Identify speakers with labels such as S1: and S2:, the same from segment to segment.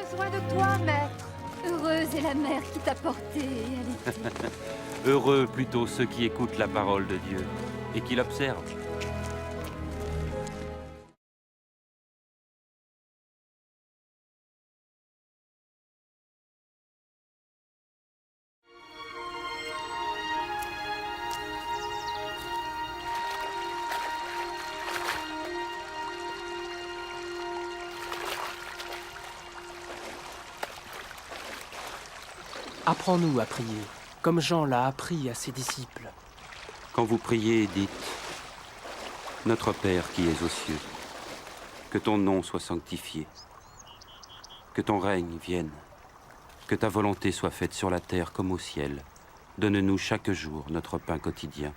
S1: besoin de toi, maître. Heureuse est la mère qui t'a porté et allaitée.
S2: Heureux plutôt ceux qui écoutent la parole de Dieu et qui l'observent.
S3: Apprends-nous à prier, comme Jean l'a appris à ses disciples.
S2: Quand vous priez, dites « Notre Père qui es aux cieux, que ton nom soit sanctifié, que ton règne vienne, que ta volonté soit faite sur la terre comme au ciel. Donne-nous chaque jour notre pain quotidien.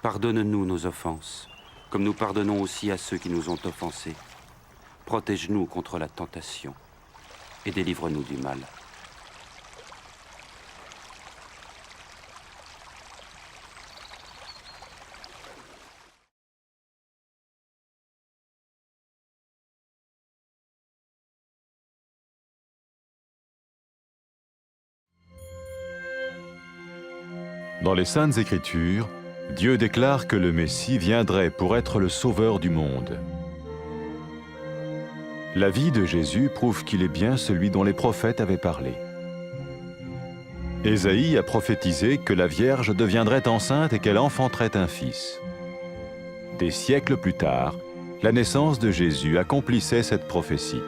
S2: Pardonne-nous nos offenses, comme nous pardonnons aussi à ceux qui nous ont offensés. Protège-nous contre la tentation et délivre-nous du mal. »
S4: Dans les Saintes Écritures, Dieu déclare que le Messie viendrait pour être le sauveur du monde. La vie de Jésus prouve qu'il est bien celui dont les prophètes avaient parlé. Ésaïe a prophétisé que la Vierge deviendrait enceinte et qu'elle enfanterait un fils. Des siècles plus tard, la naissance de Jésus accomplissait cette prophétie.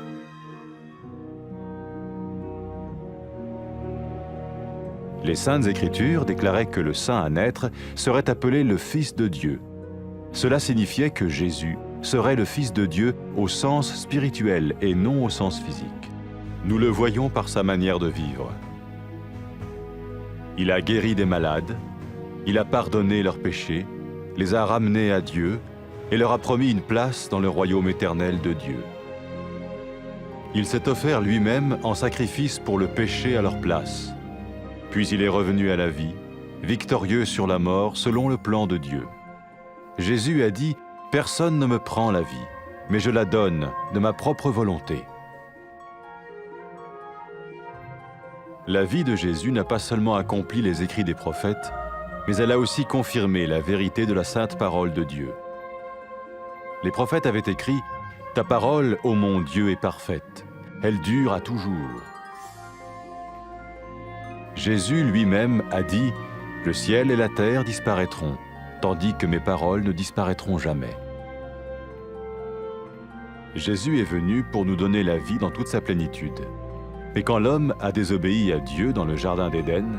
S4: Les Saintes Écritures déclaraient que le saint à naître serait appelé le Fils de Dieu. Cela signifiait que Jésus serait le Fils de Dieu au sens spirituel et non au sens physique. Nous le voyons par sa manière de vivre. Il a guéri des malades, il a pardonné leurs péchés, les a ramenés à Dieu et leur a promis une place dans le royaume éternel de Dieu. Il s'est offert lui-même en sacrifice pour le péché à leur place. Puis il est revenu à la vie, victorieux sur la mort selon le plan de Dieu. Jésus a dit « Personne ne me prend la vie, mais je la donne de ma propre volonté. » La vie de Jésus n'a pas seulement accompli les écrits des prophètes, mais elle a aussi confirmé la vérité de la sainte parole de Dieu. Les prophètes avaient écrit « Ta parole, ô mon Dieu, est parfaite, elle dure à toujours. » Jésus lui-même a dit « Le ciel et la terre disparaîtront, tandis que mes paroles ne disparaîtront jamais. » Jésus est venu pour nous donner la vie dans toute sa plénitude. Et quand l'homme a désobéi à Dieu dans le jardin d'Éden,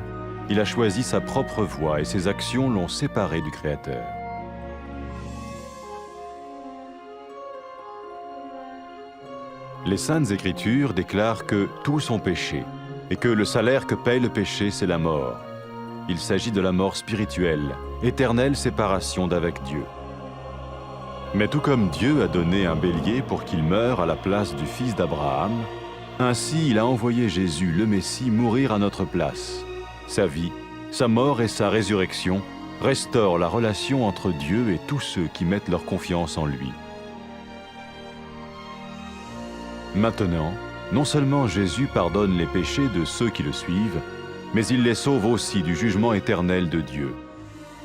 S4: il a choisi sa propre voie et ses actions l'ont séparé du Créateur. Les Saintes Écritures déclarent que tous ont péché et que le salaire que paye le péché, c'est la mort. Il s'agit de la mort spirituelle, éternelle séparation d'avec Dieu. Mais tout comme Dieu a donné un bélier pour qu'il meure à la place du fils d'Abraham, ainsi il a envoyé Jésus, le Messie, mourir à notre place. Sa vie, sa mort et sa résurrection restaurent la relation entre Dieu et tous ceux qui mettent leur confiance en lui. Maintenant, non seulement Jésus pardonne les péchés de ceux qui le suivent, mais il les sauve aussi du jugement éternel de Dieu.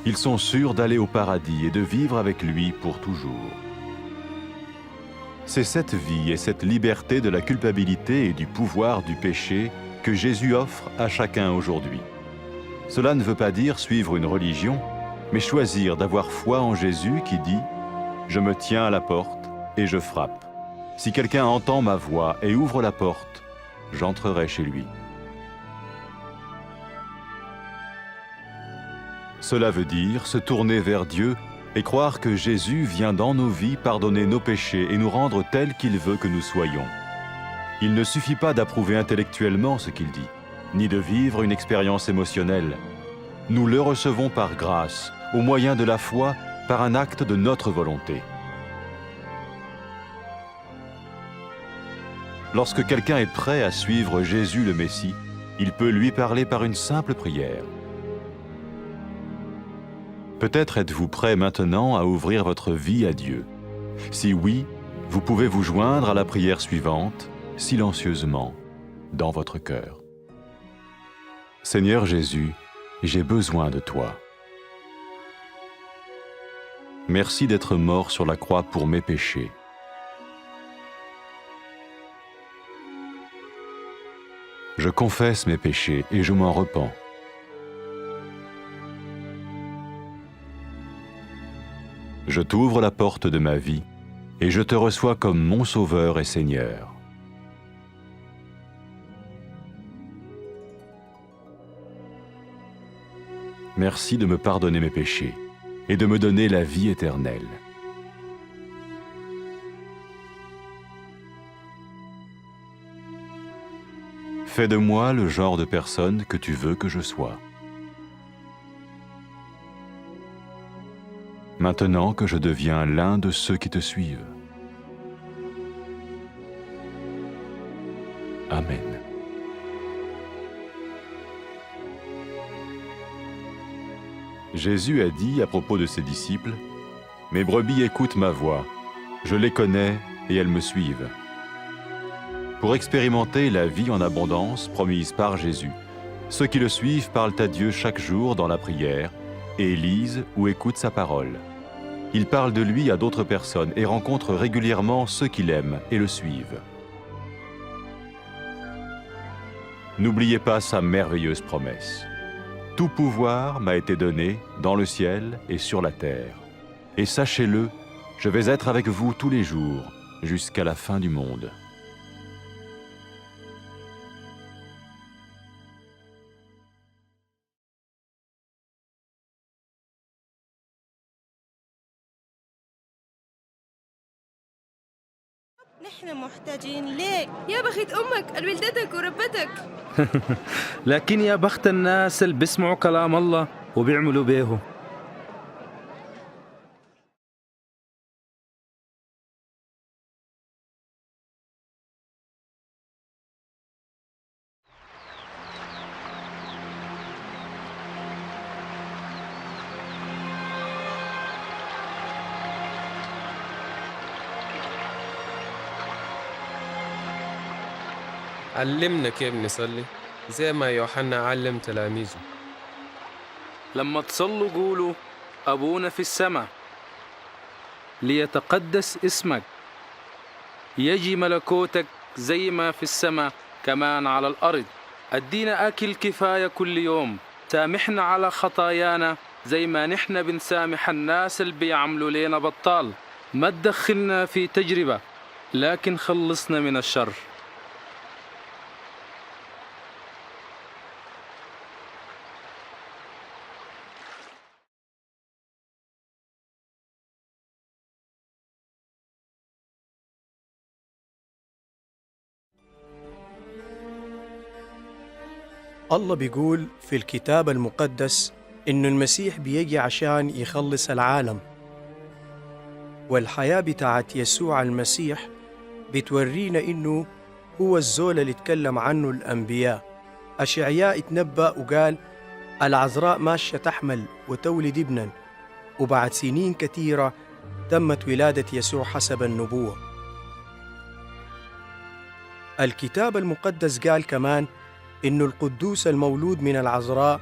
S4: Ils sont sûrs d'aller au paradis et de vivre avec lui pour toujours. C'est cette vie et cette liberté de la culpabilité et du pouvoir du péché que Jésus offre à chacun aujourd'hui. Cela ne veut pas dire suivre une religion, mais choisir d'avoir foi en Jésus qui dit « Je me tiens à la porte et je frappe. Si quelqu'un entend ma voix et ouvre la porte, j'entrerai chez lui. » Cela veut dire se tourner vers Dieu et croire que Jésus vient dans nos vies pardonner nos péchés et nous rendre tels qu'il veut que nous soyons. Il ne suffit pas d'approuver intellectuellement ce qu'il dit, ni de vivre une expérience émotionnelle. Nous le recevons par grâce, au moyen de la foi, par un acte de notre volonté. Lorsque quelqu'un est prêt à suivre Jésus le Messie, il peut lui parler par une simple prière. Peut-être êtes-vous prêt maintenant à ouvrir votre vie à Dieu. Si oui, vous pouvez vous joindre à la prière suivante, silencieusement. dans votre cœur. Seigneur Jésus, j'ai besoin de toi. Merci d'être mort sur la croix pour mes péchés. Je confesse mes péchés et je m'en repens. Je t'ouvre la porte de ma vie et je te reçois comme mon Sauveur et Seigneur. Merci de me pardonner mes péchés et de me donner la vie éternelle. Fais de moi le genre de personne que tu veux que je sois. Maintenant que je deviens l'un de ceux qui te suivent. Amen. Jésus a dit à propos de ses disciples, « Mes brebis écoutent ma voix, je les connais et elles me suivent. » Pour expérimenter la vie en abondance promise par Jésus, ceux qui le suivent parlent à Dieu chaque jour dans la prière et lisent ou écoutent sa parole. Ils parlent de lui à d'autres personnes et rencontrent régulièrement ceux qui l'aiment et le suivent. N'oubliez pas sa merveilleuse promesse. Tout pouvoir m'a été donné dans le ciel et sur la terre. Et sachez-le, je vais être avec vous tous les jours, jusqu'à la fin du monde.
S5: نحن محتاجين ليك.
S6: يا بخت أمك الولدتك وربتك.
S7: لكن يا بخت الناس اللي بيسمعوا كلام الله وبيعملوا بيه.
S8: علمنا كيف نصلي زي ما يوحنا علم تلاميذه.
S7: لما تصلوا قولوا أبونا في السماء ليتقدس اسمك يجي ملكوتك زي ما في السماء كمان على الأرض. أدينا أكل كفاية كل يوم. سامحنا على خطايانا زي ما نحن بنسامح الناس اللي بيعملوا لينا بطال. ما تدخلنا في تجربة لكن خلصنا من الشر.
S9: الله بيقول في الكتاب المقدس إنه المسيح بيجي عشان يخلص العالم، والحياة بتاعت يسوع المسيح بتورينا إنه هو الزول اللي اتكلم عنه الأنبياء. أشعياء اتنبأ وقال العذراء ماشية تحمل وتولد ابنا، وبعد سنين كثيرة تمت ولادة يسوع حسب النبوة. الكتاب المقدس قال كمان إنه القدوس المولود من العذراء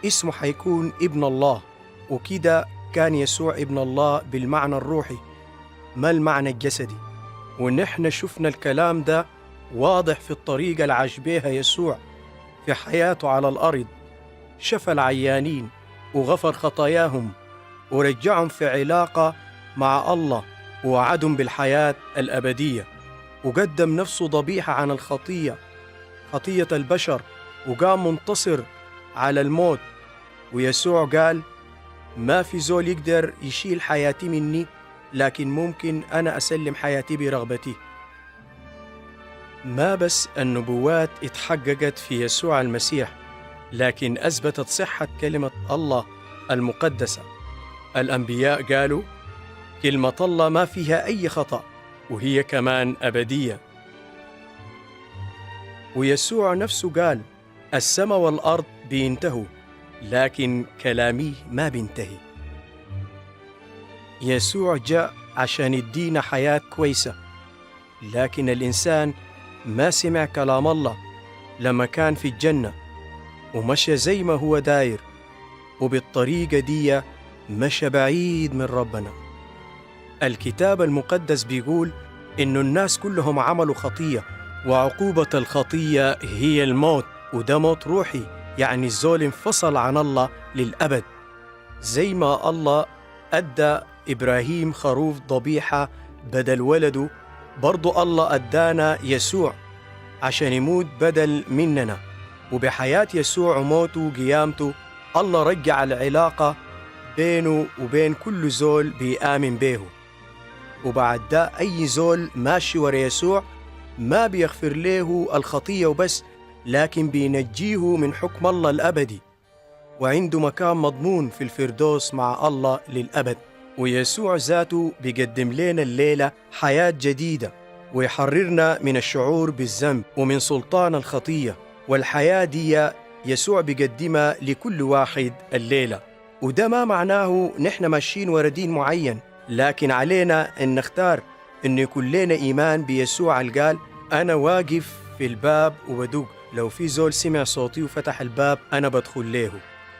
S9: اسمه حيكون ابن الله، وكده كان يسوع ابن الله بالمعنى الروحي ما المعنى الجسدي. ونحن شفنا الكلام ده واضح في الطريقة اللي عاش بيها يسوع في حياته على الأرض. شفى العيانين وغفر خطاياهم ورجعهم في علاقة مع الله ووعدهم بالحياة الأبدية، وقدم نفسه ضبيحة عن الخطية، خطية البشر، وقام منتصر على الموت. ويسوع قال ما في زول يقدر يشيل حياتي مني، لكن ممكن أنا أسلم حياتي برغبتي. ما بس النبوات اتحققت في يسوع المسيح، لكن أثبتت صحة كلمة الله المقدسة. الأنبياء قالوا كلمة الله ما فيها أي خطأ، وهي كمان أبدية. ويسوع نفسه قال السماء والأرض بينتهوا لكن كلامي ما بينتهي. يسوع جاء عشان يدينا حياة كويسة، لكن الإنسان ما سمع كلام الله لما كان في الجنة ومشى زي ما هو داير، وبالطريقة دي مشى بعيد من ربنا. الكتاب المقدس بيقول إنه الناس كلهم عملوا خطية، وعقوبة الخطية هي الموت، وده موت روحي، يعني الزول انفصل عن الله للأبد. زي ما الله أدى إبراهيم خروف ضبيحة بدل ولده، برضو الله أدانا يسوع عشان يموت بدل مننا. وبحياة يسوع وموته وقيامته الله رجع العلاقة بينه وبين كل زول بيآمن بيه. وبعد ده أي زول ماشي ورا يسوع ما بيغفر له الخطية وبس، لكن بينجيه من حكم الله الأبدي، وعنده مكان مضمون في الفردوس مع الله للأبد. ويسوع ذاته بيقدم لنا الليلة حياة جديدة، ويحررنا من الشعور بالذنب ومن سلطان الخطية. والحياة دي يسوع بيقدمها لكل واحد الليلة. وده ما معناه نحن ماشيين ورا دين معين، لكن علينا أن نختار أن يكون لنا إيمان بيسوع اللي قال أنا واقف في الباب وبدق، لو في زول سمع صوتي وفتح الباب أنا بدخل له.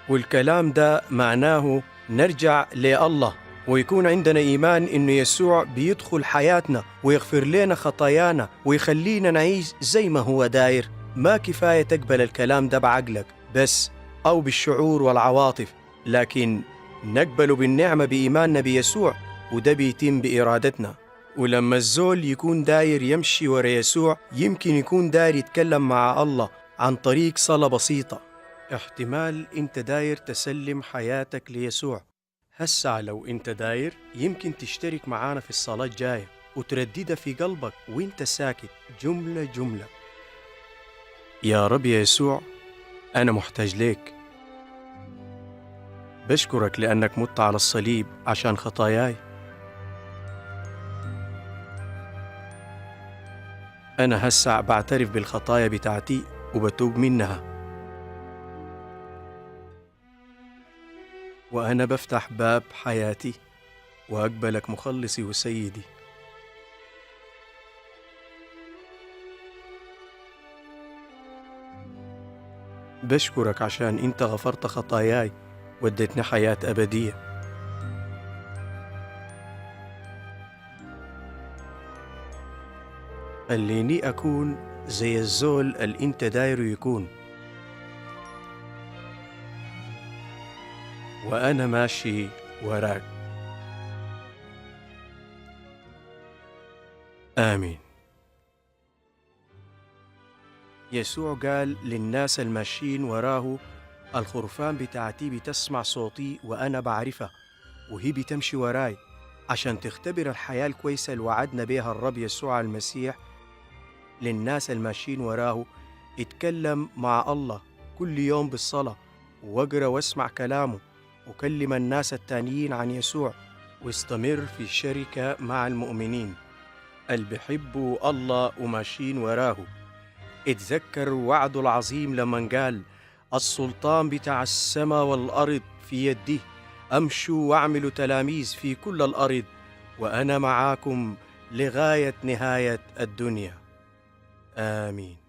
S9: والكلام ده معناه نرجع لله ويكون عندنا إيمان إنه يسوع بيدخل حياتنا ويغفر لنا خطايانا ويخلينا نعيش زي ما هو داير. ما كفاية تقبل الكلام ده بعقلك بس أو بالشعور والعواطف، لكن نقبله بالنعمة بإيماننا بيسوع، وده بيتم بإرادتنا. ولما الزول يكون داير يمشي ورا يسوع يمكن يكون داير يتكلم مع الله عن طريق صلاة بسيطة. احتمال انت داير تسلم حياتك ليسوع. هسا لو انت داير يمكن تشترك معانا في الصلاة الجاية وترددها في قلبك وانت ساكت جملة جملة. يا رب يا يسوع، أنا محتاج ليك. بشكرك لأنك مت على الصليب عشان خطاياي. أنا هسا بعترف بالخطايا بتاعتي وبتوب منها، وأنا بفتح باب حياتي وأقبلك مخلصي وسيدي. بشكرك عشان أنت غفرت خطاياي واديتني حياة أبدية. خليني أكون زي الزول اللي أنت دايره يكون، وأنا ماشي وراك. آمين. يسوع قال للناس الماشيين وراه الخرفان بتاعتي بتسمع صوتي وأنا بعرفها وهي بتمشي وراي، عشان تختبر الحياة الكويسة اللي وعدنا بيها الرب يسوع المسيح للناس الماشيين وراه. اتكلم مع الله كل يوم بالصلاة، واقرأ واسمع كلامه، وكلم الناس التانيين عن يسوع، واستمر في الشركة مع المؤمنين اللي بيحبوا الله وماشيين وراه. اتذكر وعده العظيم لما قال السلطان بتاع السماء والأرض في يدي، أمشوا واعملوا تلاميذ في كل الأرض وأنا معاكم لغاية نهاية الدنيا. آمين.